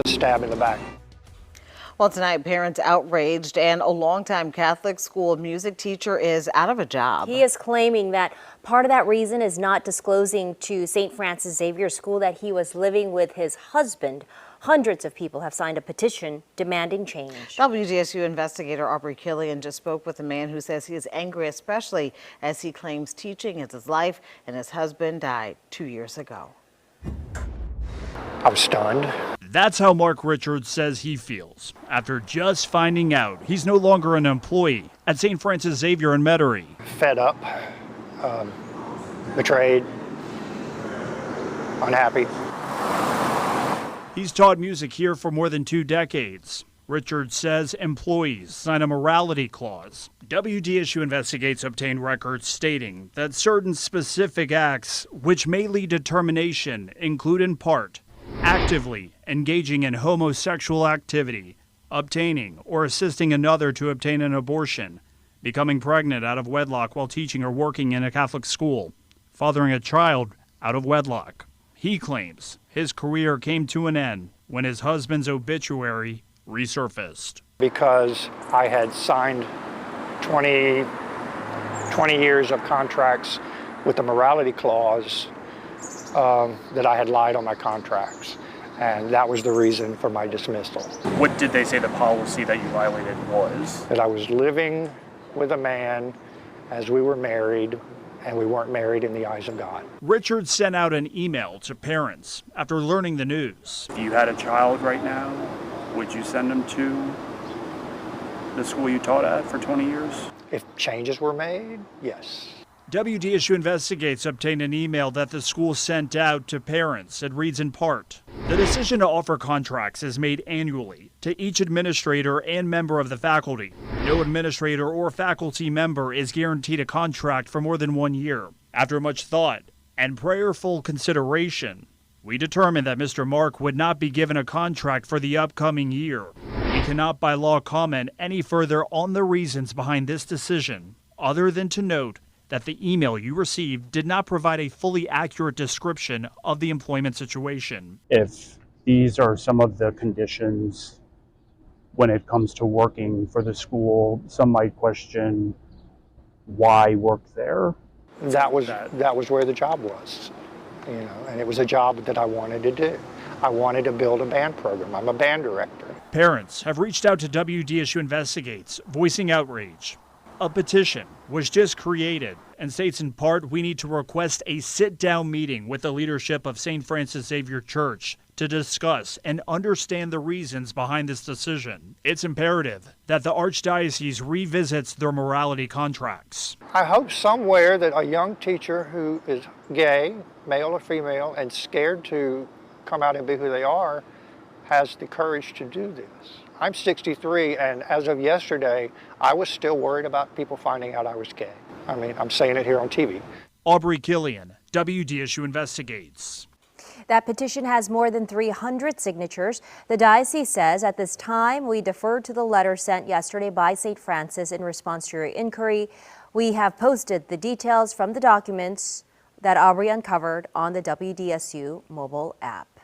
stab in the back. Well, tonight, parents outraged and a longtime Catholic school music teacher is out of a job. He is claiming that part of that reason is not disclosing to St. Francis Xavier School that he was living with his husband. Hundreds of people have signed a petition demanding change. WDSU investigator Aubrey Killian just spoke with a man who says he is angry, especially as he claims teaching is his life and his husband died 2 years ago. I was stunned. That's how Mark Richards says he feels after just finding out he's no longer an employee at St. Francis Xavier in Metairie. Fed up, betrayed, unhappy. He's taught music here for more than 2 decades. Richards says employees sign a morality clause. WDSU Investigates obtained records stating that certain specific acts which may lead to termination include in part actively engaging in homosexual activity, obtaining or assisting another to obtain an abortion, becoming pregnant out of wedlock while teaching or working in a Catholic school, fathering a child out of wedlock. He claims his career came to an end when his husband's obituary resurfaced. Because I had signed 20 years of contracts with a morality clause that I had lied on my contracts. And that was the reason for my dismissal. What did they say the policy that you violated was? That I was living with a man as we were married, and we weren't married in the eyes of God. Richard sent out an email to parents after learning the news. If you had a child right now, would you send them to the school you taught at for 20 years? If changes were made, yes. WDSU Investigates obtained an email that the school sent out to parents. It reads in part, the decision to offer contracts is made annually to each administrator and member of the faculty. No administrator or faculty member is guaranteed a contract for more than 1 year. After much thought and prayerful consideration, we determined that Mr. Mark would not be given a contract for the upcoming year. We cannot by law comment any further on the reasons behind this decision, other than to note that the email you received did not provide a fully accurate description of the employment situation. If these are some of the conditions when it comes to working for the school, some might question why work there. That was where the job was, and it was a job that I wanted to do. I wanted to build a band program. I'm a band director. Parents have reached out to WDSU Investigates, voicing outrage. A petition was just created and states in part we need to request a sit-down meeting with the leadership of St. Francis Xavier Church to discuss and understand the reasons behind this decision. It's imperative that the Archdiocese revisits their morality contracts. I hope somewhere that a young teacher who is gay, male or female, and scared to come out and be who they are has the courage to do this. I'm 63, and as of yesterday, I was still worried about people finding out I was gay. I mean, I'm saying it here on TV. Aubrey Killian, WDSU Investigates. That petition has more than 300 signatures. The diocese says at this time we defer to the letter sent yesterday by St. Francis in response to your inquiry. We have posted the details from the documents that Aubrey uncovered on the WDSU mobile app.